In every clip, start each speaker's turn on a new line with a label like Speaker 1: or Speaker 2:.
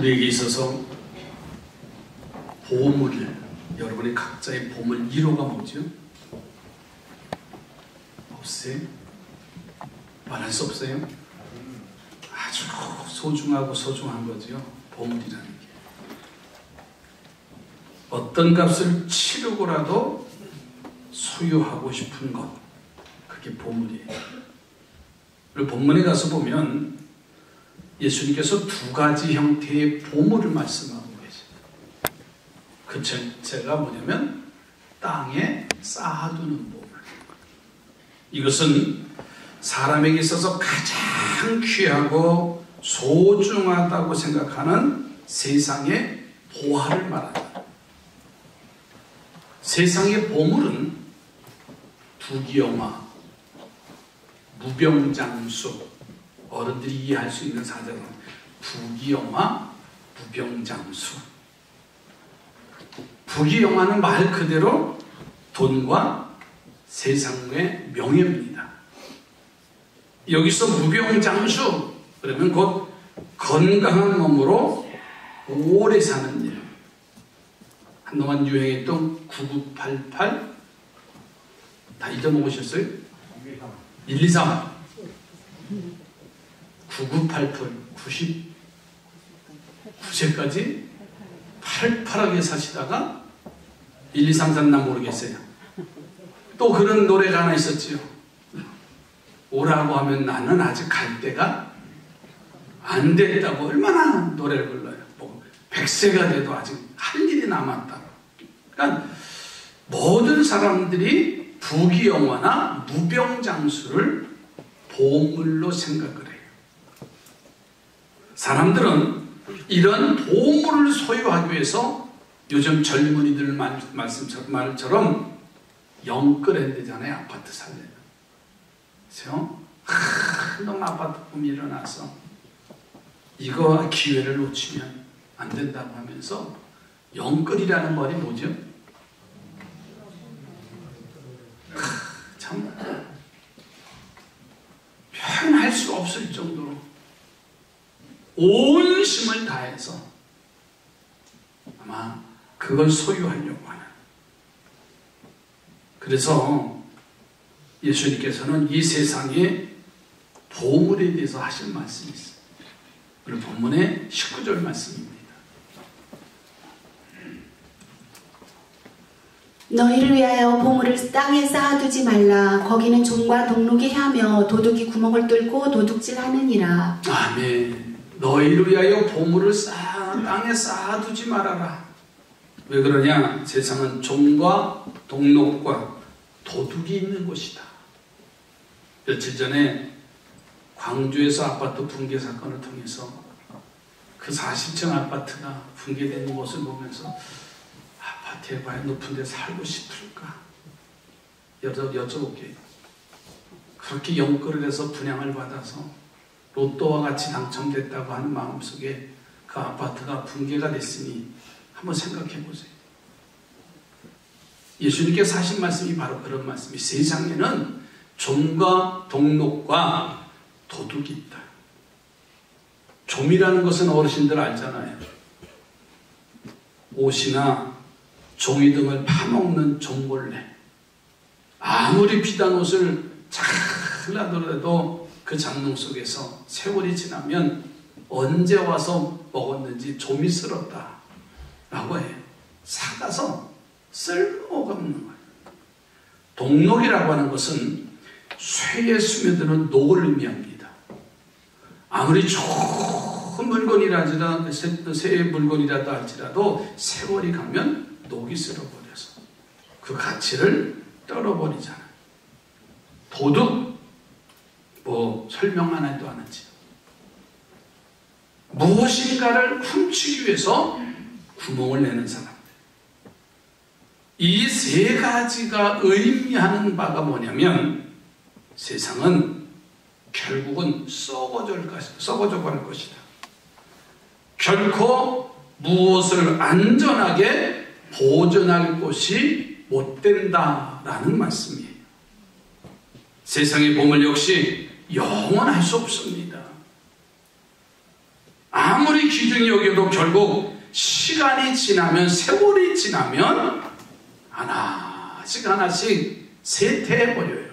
Speaker 1: 우리에게 있어서 보물, 여러분의 각자의 보물 1호가 뭐죠? 없어요? 말할 수 없어요? 아주 소중하고 소중한 거죠. 보물이라는 게. 어떤 값을 치르고라도 소유하고 싶은 것, 그게 보물이에요. 그리고 본문에 가서 보면 예수님께서 두 가지 형태의 보물을 말씀하고 계십니다. 그 첫째가 뭐냐면 땅에 쌓아두는 보물. 이것은 사람에게 있어서 가장 귀하고 소중하다고 생각하는 세상의 보화를 말한다. 세상의 보물은 부귀영화, 무병장수, 어른들이 이해할 수 있는 사자는 부귀영화, 무병장수. 부귀영화는 말 그대로 돈과 세상의 명예입니다. 여기서 무병장수, 그러면 곧 건강한 몸으로 오래 사는 일. 한동안 유행했던 9988, 다 잊어먹으셨어요? 123, 9988, 99세까지 팔팔하게 사시다가 1233 나 모르겠어요. 또 그런 노래가 하나 있었지요. 오라고 하면 나는 아직 갈 때가 안 됐다고 얼마나 노래를 불러요. 뭐 100세가 돼도 아직 할 일이 남았다. 그러니까 모든 사람들이 부귀영화나 무병장수를 보물로 생각을 해요. 사람들은 이런 보물을 소유하기 위해서 요즘 젊은이들 말처럼 영끌해대잖아요. 아파트 살려면. 그렇죠? 한동 아파트 꿈이 일어나서 이거 기회를 놓치면 안 된다고 하면서 영끌이라는 말이 뭐죠? 참 표현할 수 없을 정도로 온 힘을 다해서 아마 그걸 소유하려고 하는. 그래서 예수님께서는 이 세상의 보물에 대해서 하신 말씀이 있어요. 오늘 본문의 19절 말씀입니다.
Speaker 2: 너희를 위하여 보물을 땅에 쌓아두지 말라. 거기는 종과 동록이 헤하며 도둑이 구멍을 뚫고 도둑질하느니라.
Speaker 1: 아멘. 너희를 위하여 보물을 땅에 쌓아두지 말아라. 왜 그러냐? 세상은 종과 동록과 도둑이 있는 곳이다. 며칠 전에 광주에서 아파트 붕괴 사건을 통해서 그 40층 아파트가 붕괴되는 모습을 보면서 아파트에 과연 높은 데 살고 싶을까? 여쭤볼게요. 그렇게 영끌을 해서 분양을 받아서 로또와 같이 당첨됐다고 하는 마음속에 그 아파트가 붕괴가 됐으니 한번 생각해 보세요. 예수님께서 하신 말씀이 바로 그런 말씀이, 세상에는 좀과 동록과 도둑이 있다. 좀이라는 것은 어르신들 알잖아요. 옷이나 종이 등을 파먹는 종벌레. 아무리 비단 옷을 잘 놔두라도 그 장롱 속에서 세월이 지나면 언제 와서 먹었는지 조미스럽다 라고 해요. 사가서 쓸모가 없는 거예요. 동록이라고 하는 것은 쇠에 스며드는 녹을 의미합니다. 아무리 좋은 물건이라도 새 물건이라도 할지라도 세월이 가면 녹이 쓸어버려서 그 가치를 떨어버리잖아요. 도둑, 뭐 설명 안 해도 아는지 무엇인가를 훔치기 위해서 구멍을 내는 사람들. 이 세 가지가 의미하는 바가 뭐냐면 세상은 결국은 썩어져 갈 것이다. 결코 무엇을 안전하게 보존할 곳이 못 된다라는 말씀이에요. 세상의 보물 역시 영원할 수 없습니다. 아무리 아무리 귀중히 여겨도 결국 시간이 지나면, 세월이 지나면 하나씩 쇠퇴해버려요.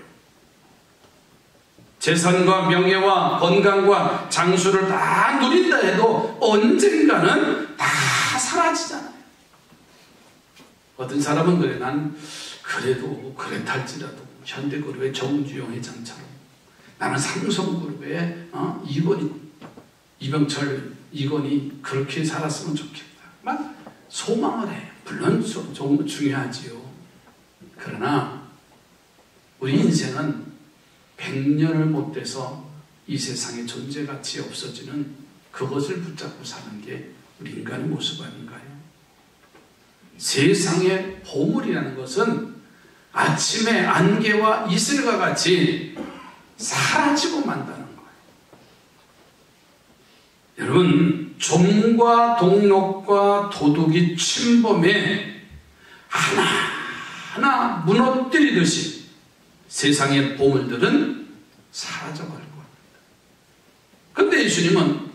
Speaker 1: 재산과 명예와 건강과 장수를 다 누린다 해도 언젠가는 다 사라지잖아요. 어떤 사람은 그래, 난 그래도 그랬할지라도 현대그룹의 정주영 회장처럼, 나는 삼성그룹의 이병철 이건이 그렇게 살았으면 좋겠다, 막 소망을 해요. 물론 중요하지요. 그러나 우리 인생은 100년을 못 돼서 이 세상에 존재가치 없어지는 그것을 붙잡고 사는 게 우리 인간의 모습 아닌가요? 세상의 보물이라는 것은 아침의 안개와 이슬과 같이 사라지고 만다는 거예요. 여러분, 좀과 동록과 도둑이 침범해 하나하나 무너뜨리듯이 세상의 보물들은 사라져버릴 겁니다. 그런데 예수님은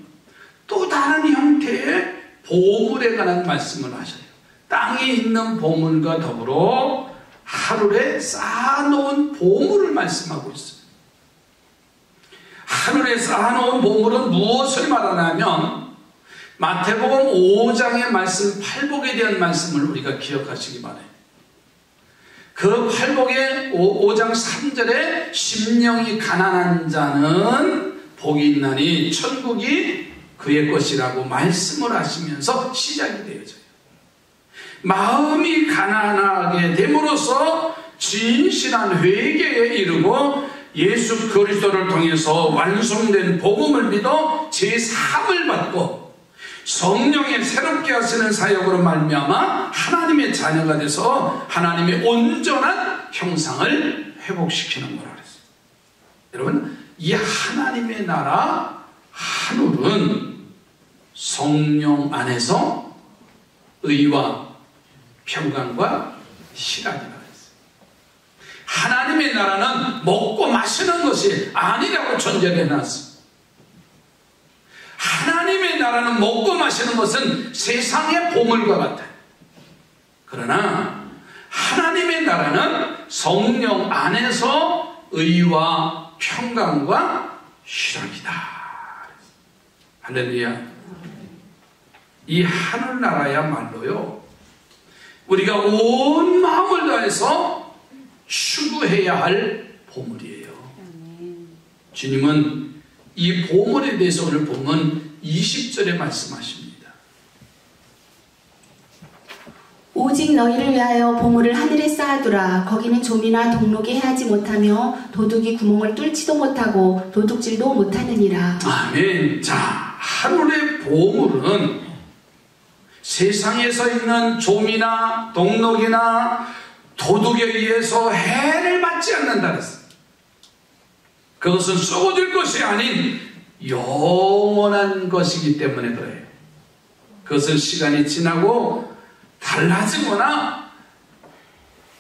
Speaker 1: 또 다른 형태의 보물에 관한 말씀을 하셔요. 땅에 있는 보물과 더불어 하늘에 쌓아놓은 보물을 말씀하고 있어요. 하늘에 쌓아놓은 보물은 무엇을 말하냐면, 마태복음 5장의 말씀, 팔복에 대한 말씀을 우리가 기억하시기 바라요. 그 팔복의 5장 3절에 심령이 가난한 자는 복이 있나니 천국이 그의 것이라고 말씀을 하시면서 시작이 되어져요. 마음이 가난하게 됨으로써 진실한 회개에 이르고 예수 그리스도를 통해서 완성된 복음을 믿어 제3을 받고 성령의 새롭게 하시는 사역으로 말미암아 하나님의 자녀가 돼서 하나님의 온전한 형상을 회복시키는 거라 그랬어요. 여러분, 이 하나님의 나라 하늘은 성령 안에서 의와 평강과 희락이라 그랬어요. 하나님의 나라는 먹고 마시는 것이 아니라고 전제를 해놨어요. 하나님의 나라는 먹고 마시는 것은 세상의 보물과 같아요. 그러나 하나님의 나라는 성령 안에서 의와 평강과 희락이다. 할렐루야. 이 하늘나라야말로요, 우리가 온 마음을 다해서 추구해야 할 보물이에요. 주님은 이 보물에 대해서 오늘 보면 20절에 말씀하십니다.
Speaker 2: 오직 너희를 위하여 보물을 하늘에 쌓아두라. 거기는 좀이나 동록이 해하지 못하며 도둑이 구멍을 뚫지도 못하고 도둑질도 못하느니라.
Speaker 1: 아멘. 자, 하늘의 보물은 세상에서 있는 좀이나 동록이나 도둑에 의해서 해를 받지 않는다 그랬어요. 그것은 썩어질 것이 아닌 영원한 것이기 때문에 그래요. 그것은 시간이 지나고 달라지거나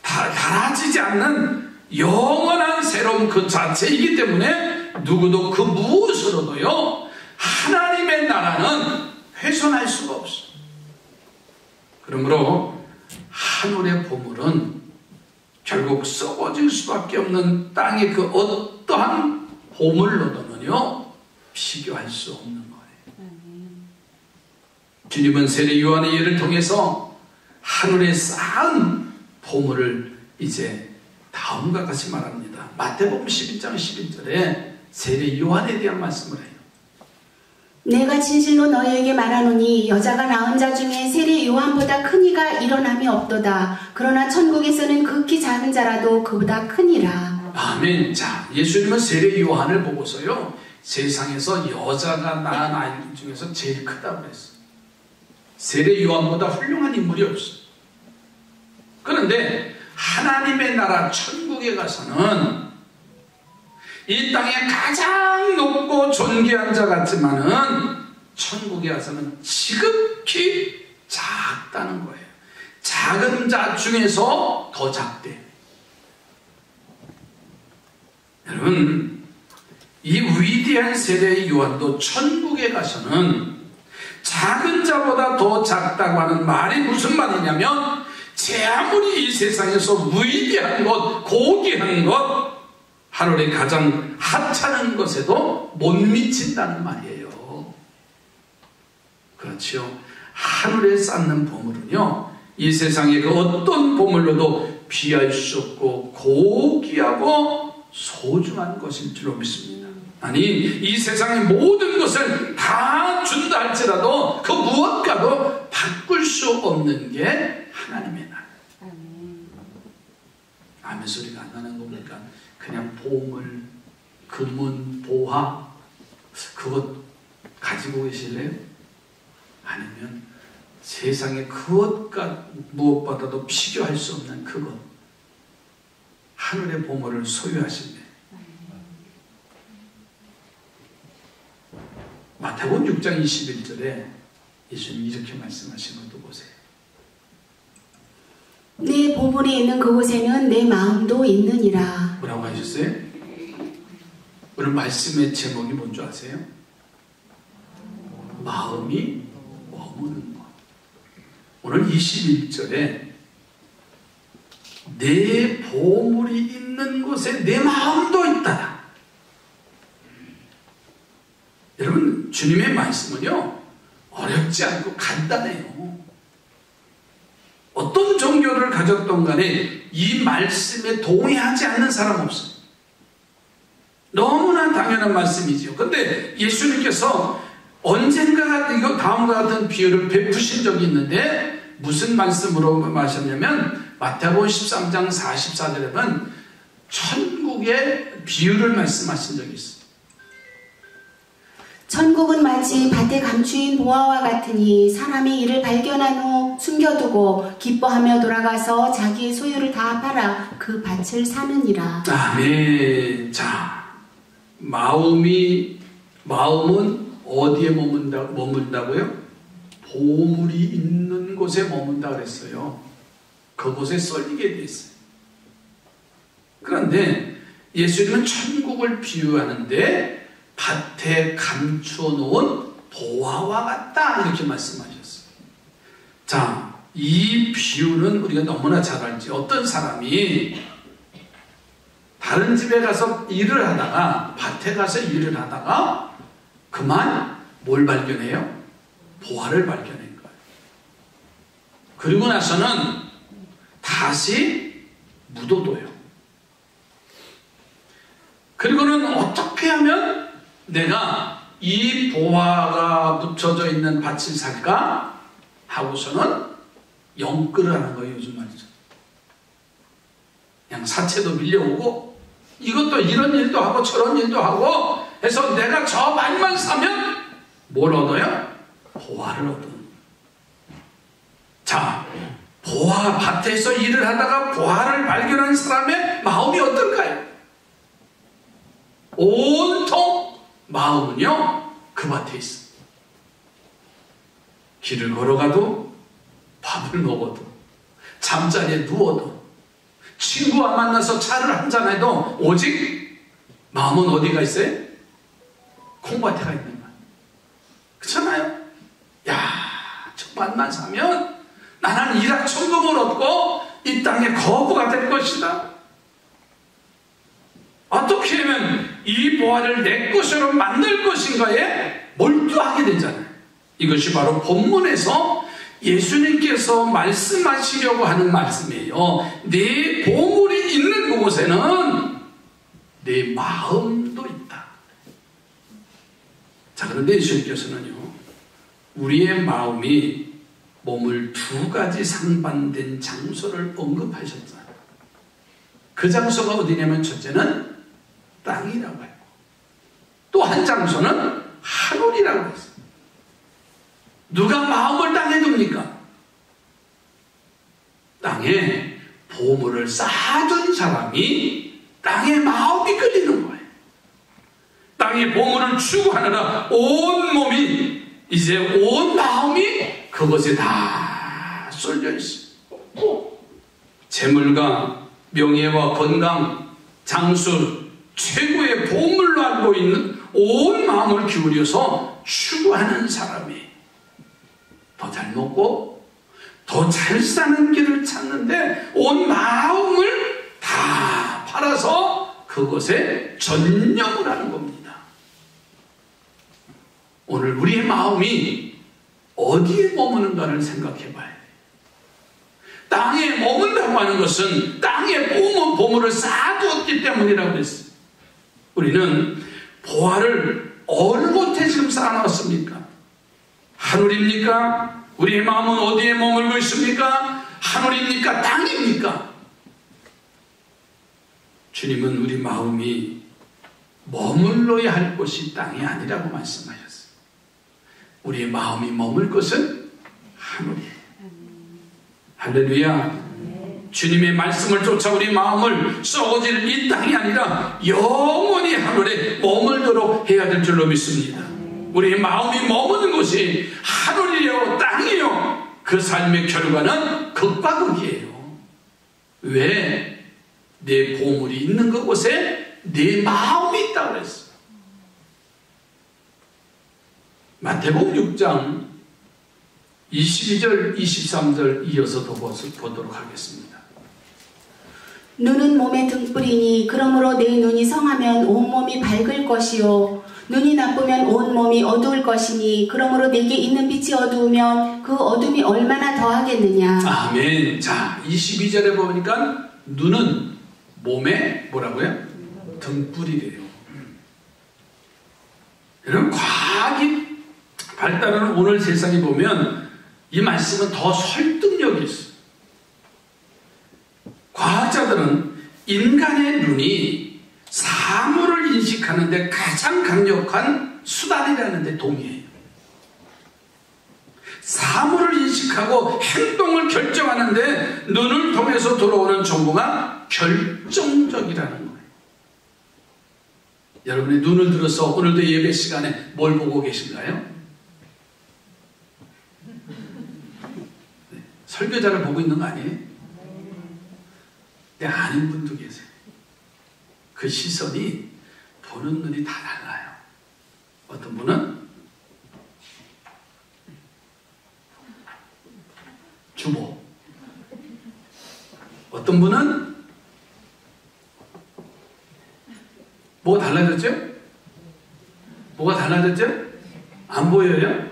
Speaker 1: 달라지지 않는 영원한 새로운 그 자체이기 때문에 누구도 그 무엇으로도요, 하나님의 나라는 훼손할 수가 없어요. 그러므로 하늘의 보물은 결국 썩어질 수밖에 없는 땅의 그 어떠한 보물로도는요, 비교할 수 없는 거예요. 주님은 세례 요한의 예를 통해서 하늘에 쌓은 보물을 이제 다음과 같이 말합니다. 마태복음 11장 11절에 세례 요한에 대한 말씀을 해요.
Speaker 2: 내가 진실로 너희에게 말하노니 여자가 낳은 자 중에 세례 요한보다 큰 이가 일어남이 없도다. 그러나 천국에서는 극히 작은 자라도 그보다 크니라.
Speaker 1: 아멘. 자, 예수님은 세례 요한을 보고서요, 세상에서 여자가 낳은 아이 중에서 제일 크다고 그랬어요. 세례 요한보다 훌륭한 인물이 없어요. 그런데 하나님의 나라 천국에 가서는 이 땅에 가장 높고 존귀한 자 같지만은 천국에 가서는 지극히 작다는 거예요. 작은 자 중에서 더 작대. 여러분, 이 위대한 세례 요한도 천국에 가서는 작은 자보다 더 작다고 하는 말이 무슨 말이냐면 제 아무리 이 세상에서 위대한 것, 고귀한 것, 하늘의 가장 하찮은 것에도 못 미친다는 말이에요. 그렇죠. 하늘에 쌓는 보물은요, 이 세상의 그 어떤 보물로도 비할 수 없고 고귀하고 소중한 것일 줄로 믿습니다. 아니, 이 세상의 모든 것을 다 준다 할지라도 그 무엇과도 바꿀 수 없는 게 하나님의 나라. 아멘 소리가 안 나는 겁니까? 그냥 보물, 금은, 보화, 그것 가지고 계실래요? 아니면 세상에 그것과 무엇보다도 비교할 수 없는 그것, 하늘의 보물을 소유하실래요? 마태복음 6장 21절에 예수님이 이렇게 말씀하신 것도 보세요.
Speaker 2: 내 보물이 있는 그곳에는 내 마음도 있느니라.
Speaker 1: 뭐라고 하셨어요? 오늘 말씀의 제목이 뭔지 아세요? 마음이 머무는 것. 오늘 21절에 내 보물이 있는 곳에 내 마음도 있다. 여러분, 주님의 말씀은요, 어렵지 않고 간단해요. 어떤 종교를 가졌던 간에 이 말씀에 동의하지 않는 사람 없어요. 너무나 당연한 말씀이죠. 근데 예수님께서 언젠가 이거 다음과 같은 비유를 베푸신 적이 있는데 무슨 말씀으로 하셨냐면 마태복음 13장 44절에 보면 천국의 비유를 말씀하신 적이 있어요.
Speaker 2: 천국은 마치 밭에 감추인 보화와 같으니 사람이 이를 발견한 후 숨겨두고 기뻐하며 돌아가서 자기의 소유를 다 팔아 그 밭을 사느니라.
Speaker 1: 아멘. 자, 마음은 어디에 머문다고요? 보물이 있는 곳에 머문다 그랬어요. 그곳에 썰리게 돼 있어요. 그런데 예수님은 천국을 비유하는데 밭에 감추어 놓은 보화와 같다 이렇게 말씀하셨어요. 자, 이 비유는 우리가 너무나 잘 알지. 어떤 사람이 다른 집에 가서 일을 하다가 밭에 가서 일을 하다가 그만 뭘 발견해요? 보화를 발견한 거예요. 그리고 나서는 다시 묻어둬요. 그리고는 어떻게 하면 내가 이 보화가 묻혀져 있는 밭을 살까? 하고서는 영끌을 하는 거예요. 요즘 말이죠. 그냥 사채도 밀려오고 이것도 이런 일도 하고 저런 일도 하고 해서 내가 저 말만 사면 뭘 얻어요? 보화를 얻어요. 자, 밭에서 일을 하다가 보화를 발견한 사람의 마음이 어떨까요? 온통 마음은요, 그 밭에 있어. 길을 걸어가도, 밥을 먹어도, 잠자리에 누워도, 친구와 만나서 차를 한잔해도 오직 마음은 어디가 있어요? 콩밭에 가 있는 거야. 그렇잖아요? 야, 저 밭만 사면 나는 일확천금을 얻고 이 땅의 거부가 될 것이다. 어떻게 하면 이 보화를 내 것으로 만들 것인가에 몰두하게 되잖아요. 이것이 바로 본문에서 예수님께서 말씀하시려고 하는 말씀이에요. 내 보물이 있는 그곳에는 내 마음도 있다. 자, 그런데 예수님께서는요, 우리의 마음이 몸을 두 가지 상반된 장소를 언급하셨잖아요. 그 장소가 어디냐면 첫째는 땅이라고 했고 또 한 장소는 하늘이라고 했어요. 누가 마음을 땅에 둡니까? 땅에 보물을 쌓아둔 사람이 땅에 마음이 끌리는 거예요. 땅에 보물을 추구하느라 온 몸이 이제 온 마음이 그것에 다 쏠려 있어요. 재물과 명예와 건강, 장수, 최고의 보물로 알고 있는 온 마음을 기울여서 추구하는 사람이 더 잘 먹고 더 잘 사는 길을 찾는데 온 마음을 다 팔아서 그것에 전념을 하는 겁니다. 오늘 우리의 마음이 어디에 머무는가를 생각해 봐야 돼요. 땅에 머문다고 하는 것은 땅에 보물을 쌓아두었기 때문이라고 그랬어요. 우리는 보화를 어느 곳에 지금 쌓아놨습니까? 하늘입니까? 우리의 마음은 어디에 머물고 있습니까? 하늘입니까? 땅입니까? 주님은 우리 마음이 머물러야 할 곳이 땅이 아니라고 말씀하셨어요. 우리의 마음이 머물 곳은 하늘이에요. 할렐루야. 주님의 말씀을 쫓아 우리 마음을 썩어질 이 땅이 아니라 영원히 하늘에 머물도록 해야 될 줄로 믿습니다. 우리의 마음이 머무는 곳이 하늘이요 땅이요. 그 삶의 결과는 극과 극이에요. 왜? 내 보물이 있는 그곳에 내 마음이 있다고 그랬어요. 마태복음 6장 22절 23절 이어서 더 보도록 하겠습니다.
Speaker 2: 눈은 몸의 등불이니 그러므로 내 눈이 성하면 온몸이 밝을 것이요 눈이 나쁘면 온몸이 어두울 것이니 그러므로 내게 있는 빛이 어두우면 그 어둠이 얼마나 더하겠느냐. 아멘.
Speaker 1: 자, 22절에 보니까 눈은 몸의 뭐라고요? 등불이래요. 여러분, 과학이 발달하는 오늘 세상에 보면 이 말씀은 더 설득력이 있어요. 과학자들은 인간의 눈이 사물을 인식하는 데 가장 강력한 수단이라는 데 동의해요. 사물을 인식하고 행동을 결정하는 데 눈을 통해서 들어오는 정보가 결정적이라는 거예요. 여러분의 눈을 들어서 오늘도 예배 시간에 뭘 보고 계신가요? 네, 설교자를 보고 있는 거 아니에요? 내 아는 분도 계세요. 그 시선이 보는 눈이 다 달라요. 어떤 분은 주보, 어떤 분은 뭐가 달라졌죠? 뭐가 달라졌죠? 안 보여요?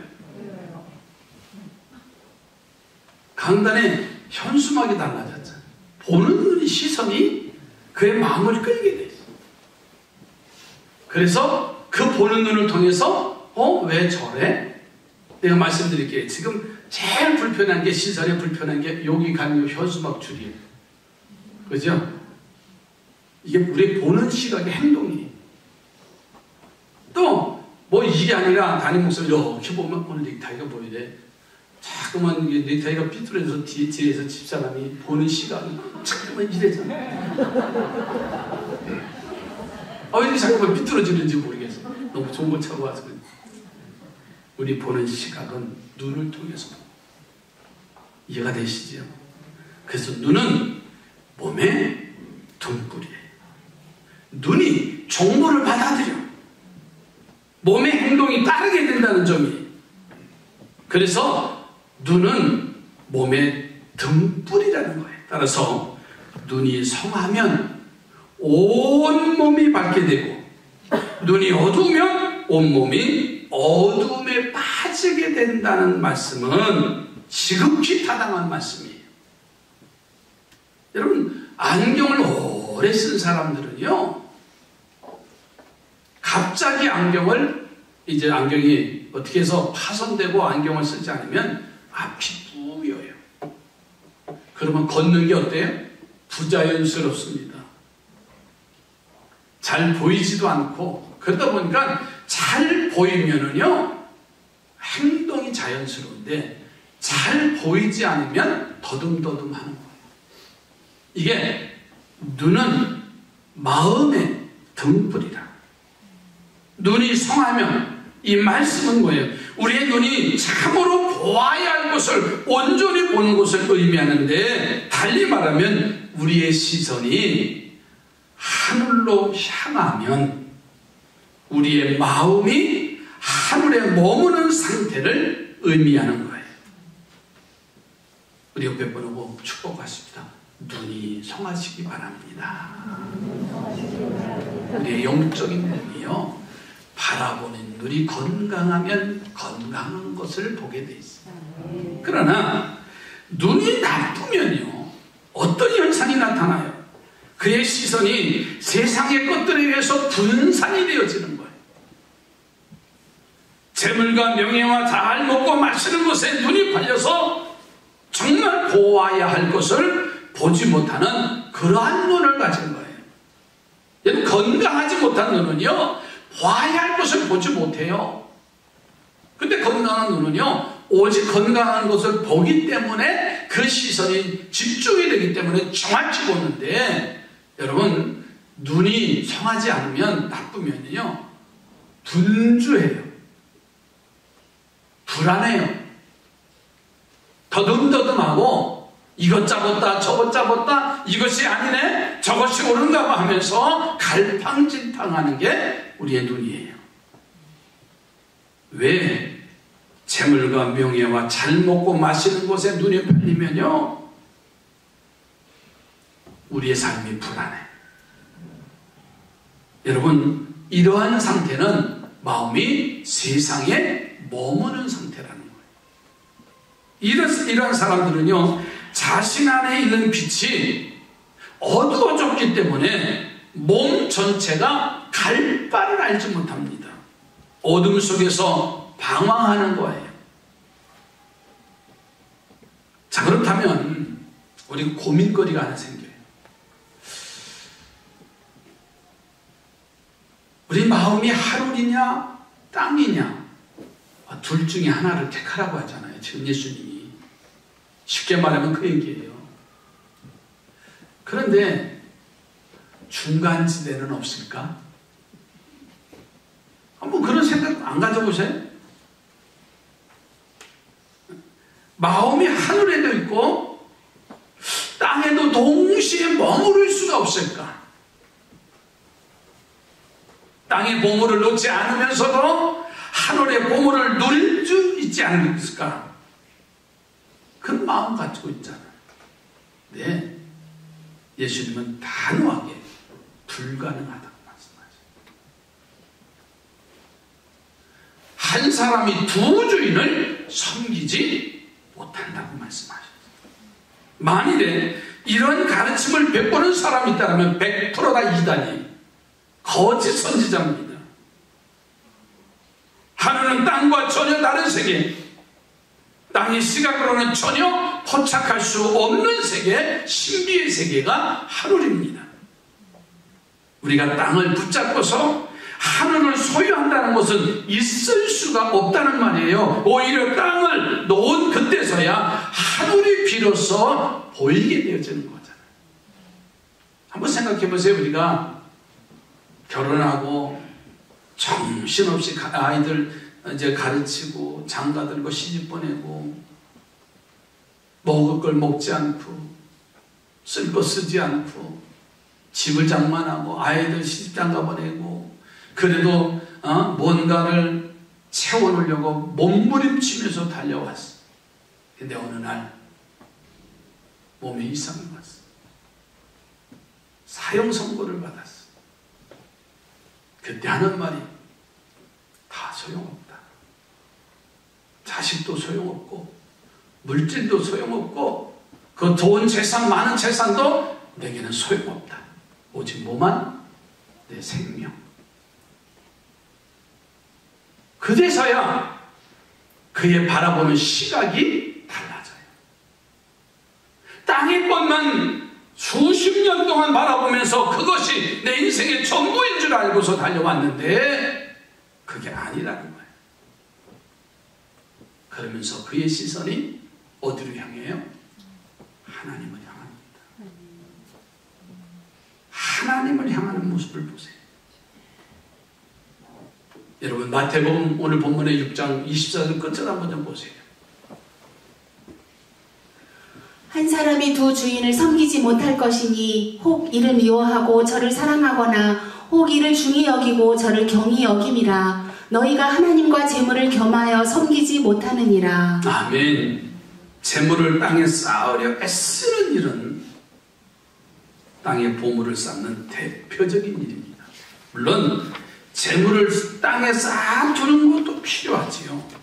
Speaker 1: 강단의 현수막이 달라졌죠. 보는 눈이, 시선이 그의 마음을 끌게 돼 있어요. 그래서 그 보는 눈을 통해서 왜 저래? 내가 말씀드릴게요. 지금 제일 불편한 게, 시선에 불편한 게 여기 가는 현수막 줄이에요. 그죠? 이게 우리 보는 시각의 행동이에요. 또 뭐 이게 아니라 담임 목사님 이렇게 보면 오늘 넥타이가 보이래. 자꾸만 이게 넥타이가 삐뚤어져서 뒤에서 집사람이 보는 시각이 자꾸만 이래잖아. 왜 이렇게 자꾸만 삐뚤어지는지 모르겠어. 너무 좋은 거 차고 와서. 우리 보는 시각은 눈을 통해서 이해가 되시죠? 그래서 눈은 몸의 등불이에요. 눈이 정보를 받아들여 몸의 행동이 따르게 된다는 점이. 그래서 눈은 몸의 등불이라는 거예요. 따라서 눈이 성하면 온몸이 밝게 되고 눈이 어두우면 온몸이 어둠에 빠지게 된다는 말씀은 지극히 타당한 말씀이에요. 여러분, 안경을 오래 쓴 사람들은요, 갑자기 이제 안경이 어떻게 해서 파손되고 안경을 쓰지 않으면 앞이 뿌여요. 그러면 걷는 게 어때요? 부자연스럽습니다. 잘 보이지도 않고, 그러다 보니까 잘 보이면은요, 행동이 자연스러운데, 잘 보이지 않으면 더듬더듬 하는 거예요. 이게 눈은 마음의 등불이라. 눈이 성하면 이 말씀은 뭐예요? 우리의 눈이 참으로 보아야 할 것을, 온전히 보는 것을 의미하는데, 달리 말하면 우리의 시선이 하늘로 향하면 우리의 마음이 하늘에 머무는 상태를 의미하는 거예요. 우리 옆에 보고 축복하십니다. 눈이 성하시기 바랍니다. 우리의 영적인 눈이요, 바라보는 눈이 건강하면 건강한 것을 보게 돼 있어요. 그러나 눈이 나쁘면요, 어떤 현상이 나타나요? 그의 시선이 세상의 것들에 의해서 분산이 되어지는 거예요. 재물과 명예와 잘 먹고 마시는 것에 눈이 팔려서 정말 보아야 할 것을 보지 못하는 그러한 눈을 가진 거예요. 건강하지 못한 눈은요, 봐야 할 것을 보지 못해요. 근데 건강한 눈은요, 오직 건강한 것을 보기 때문에 그 시선이 집중이 되기 때문에 정확히 보는데, 여러분, 눈이 성하지 않으면, 나쁘면요, 분주해요. 불안해요. 더듬더듬하고 이것 잡았다 저것 잡았다, 이것이 아니네 저것이 옳은가 봐 하면서 갈팡질팡하는 게 우리의 눈이에요. 왜? 재물과 명예와 잘 먹고 마시는 곳에 눈이 팔리면요, 우리의 삶이 불안해. 여러분, 이러한 상태는 마음이 세상에 머무는 상태라는 거예요. 이런 사람들은요, 자신 안에 있는 빛이 어두워졌기 때문에 몸 전체가 갈 바를 알지 못합니다. 어둠 속에서 방황하는 거예요. 자, 그렇다면 우리 고민거리가 하나 생겨요. 우리 마음이 하늘이냐 땅이냐, 둘 중에 하나를 택하라고 하잖아요, 지금 예수님이. 쉽게 말하면 그 얘기예요. 그런데 중간지대는 없을까? 한번 그런 생각 안 가져보세요? 마음이 하늘에도 있고 땅에도 동시에 머무를 수가 없을까? 땅의 보물을 놓지 않으면서도 하늘의 보물을 누릴 수 있지 않을까? 그런 마음 가지고 있잖아요. 네, 예수님은 단호하게 불가능하다고 말씀하셨어요. 한 사람이 두 주인을 섬기지 못한다고 말씀하셨어요. 만일에 이런 가르침을 베푸는 사람이 있다면 100% 다 이단이에요. 거짓 선지자입니다. 하늘은 땅과 전혀 다른 세계, 땅의 시각으로는 전혀 포착할 수 없는 세계, 신비의 세계가 하늘입니다. 우리가 땅을 붙잡고서 하늘을 소유한다는 것은 있을 수가 없다는 말이에요. 오히려 땅을 놓은 그때서야 하늘이 비로소 보이게 되어지는 거잖아요. 한번 생각해 보세요. 우리가 결혼하고 정신없이 아이들 이제 가르치고 장가 들고 시집 보내고 먹을 걸 먹지 않고 쓸 거 쓰지 않고 집을 장만하고 아이들 시집 장가 보내고 그래도 뭔가를 채워놓으려고 몸부림치면서 달려왔어. 근데 어느 날 몸에 이상이 왔어. 사형 선고를 받았어. 그때 하는 말이 다 소용없다. 자식도 소용없고 물질도 소용없고 그 좋은 재산, 많은 재산도 내게는 소용없다. 오직 뭐만? 내 생명. 그제서야 그의 바라보는 시각이 달라져요. 땅의 것만 수십 년 동안 바라보면서 그것이 내 인생의 전부인 줄 알고서 달려왔는데 그게 아니라는 거예요. 그러면서 그의 시선이 어디로 향해요? 하나님을 향합니다. 하나님을 향하는 모습을 보세요. 여러분, 마태복음 오늘 본문의 6장 24절 끝을 한번 좀 보세요.
Speaker 2: 한 사람이 두 주인을 섬기지 못할 것이니 혹 이를 미워하고 저를 사랑하거나 혹 이를 중히 여기고 저를 경히 여김이라. 너희가 하나님과 재물을 겸하여 섬기지 못하느니라.
Speaker 1: 아멘. 재물을 땅에 쌓으려 애쓰는 일은 땅에 보물을 쌓는 대표적인 일입니다. 물론 재물을 땅에 쌓아두는 것도 필요하지요.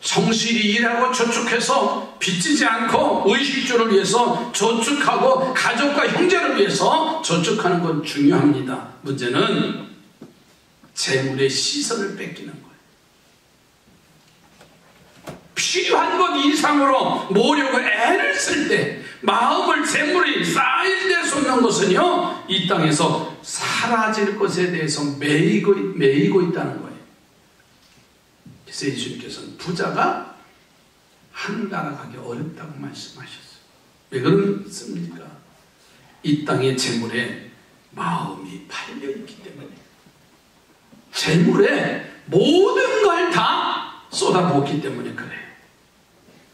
Speaker 1: 성실히 일하고 저축해서 빚지지 않고 의식주를 위해서 저축하고 가족과 형제를 위해서 저축하는 건 중요합니다. 문제는 재물의 시선을 뺏기는 거예요. 필요한 것 이상으로 모으려고 애를 쓸 때, 마음을 재물이 쌓일 때 쏟는 것은요, 이 땅에서 사라질 것에 대해서 매이고 있다는 거예요. 그래서 예수님께서는 부자가 한가락하기 어렵다고 말씀하셨어요. 왜 그렇습니까? 이 땅의 재물에 마음이 팔려있기 때문에, 재물에 모든 걸 다 쏟아부었기 때문에 그래요.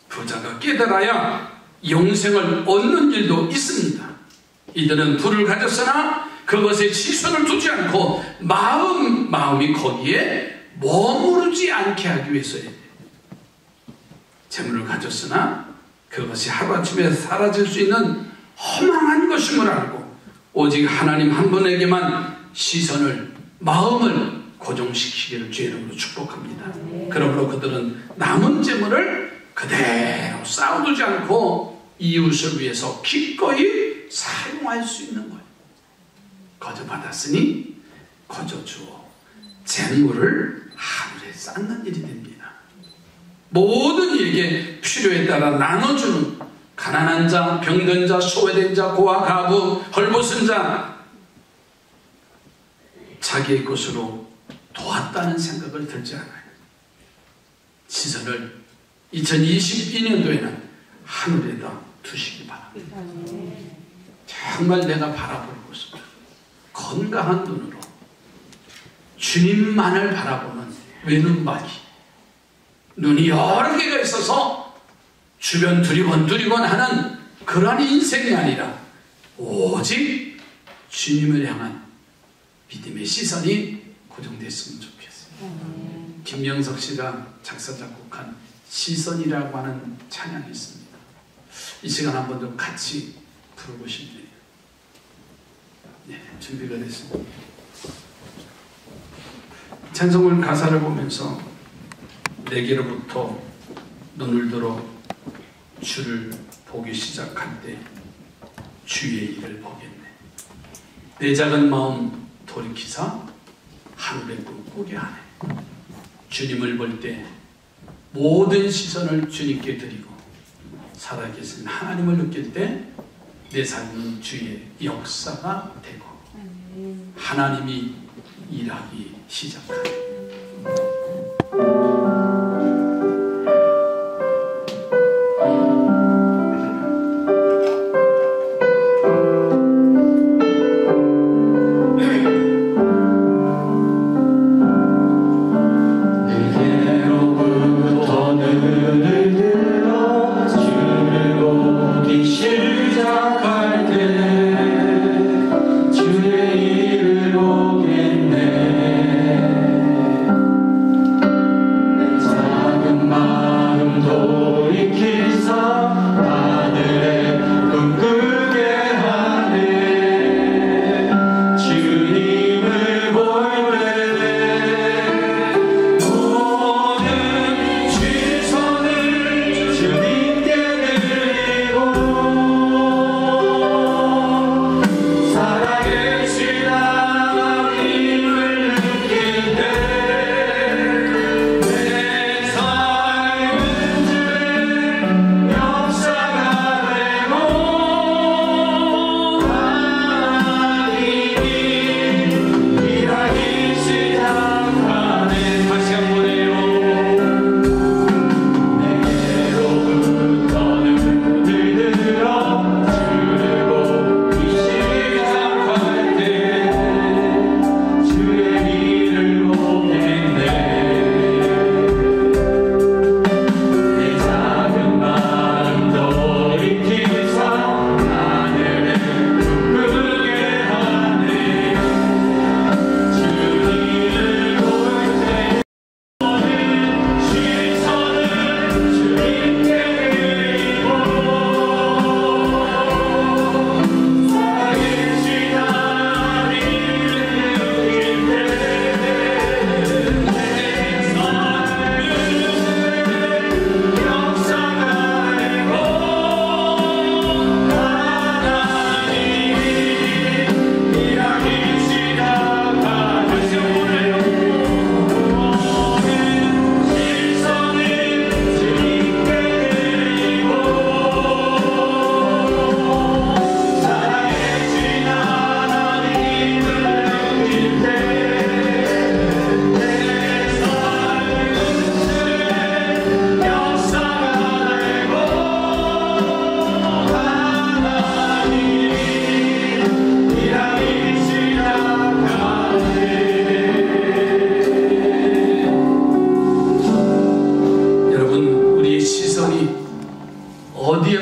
Speaker 1: 부자가 깨달아야 영생을 얻는 일도 있습니다. 이들은 부를 가졌으나 그것에 시선을 두지 않고 마음이 거기에 머무르지 않게 하기 위해서예요. 재물을 가졌으나 그것이 하루아침에 사라질 수 있는 허망한 것임을 알고 오직 하나님 한 분에게만 시선을, 마음을 고정시키기를 주의 이름으로 축복합니다. 그러므로 그들은 남은 재물을 그대로 쌓아두지 않고 이웃을 위해서 기꺼이 사용할 수 있는 거예요. 거저 받았으니 거저 주어 재물을 하늘에 쌓는 일이 됩니다. 모든 이에게 필요에 따라 나눠주는, 가난한 자, 병든 자, 소외된 자, 고아, 가부, 헐벗은 자, 자기의 것으로 도왔다는 생각을 들지 않아요. 시선을 2022년도에는 하늘에다 두시기 바랍니다. 정말 내가 바라볼 것은 건강한 눈으로 주님만을 바라보는 외눈박이, 눈이 여러 개가 있어서 주변 두리번 하는 그러한 인생이 아니라 오직 주님을 향한 믿음의 시선이 고정됐으면 좋겠어요. 김명석 씨가 작사 작곡한 시선이라고 하는 찬양이 있습니다. 이 시간 한번 좀 같이 부르고 싶네요. 네, 준비가 됐습니다. 찬송을 가사를 보면서 내게로부터 눈을 들어 주를 보기 시작할 때 주의 일을 보겠네. 내 작은 마음 돌이키사 하늘의 꿈 꾸게 하네. 주님을 볼 때 모든 시선을 주님께 드리고 살아계신 하나님을 느낄 때 내 삶은 주의 역사가 되고 하나님이 일하기 시작합니다.
Speaker 3: 주의 일을 보겠네.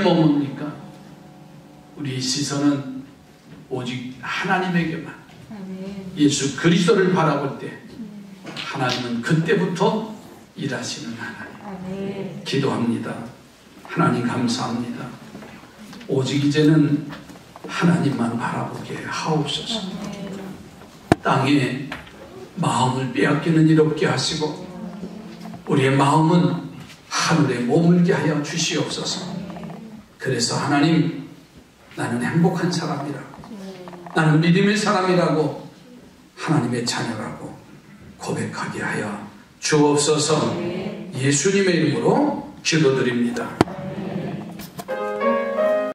Speaker 1: 머뭅니까? 우리의 시선은 오직 하나님에게만, 예수 그리스도를 바라볼 때 하나님은 그때부터 일하시는 하나님. 기도합니다. 하나님 감사합니다. 오직 이제는 하나님만 바라보게 하옵소서. 땅에 마음을 빼앗기는 일 없게 하시고 우리의 마음은 하늘에 머물게 하여 주시옵소서. 그래서 하나님, 나는 행복한 사람이라고, 나는 믿음의 사람이라고, 하나님의 자녀라고 고백하게 하여 주옵소서. 예수님의 이름으로 기도드립니다.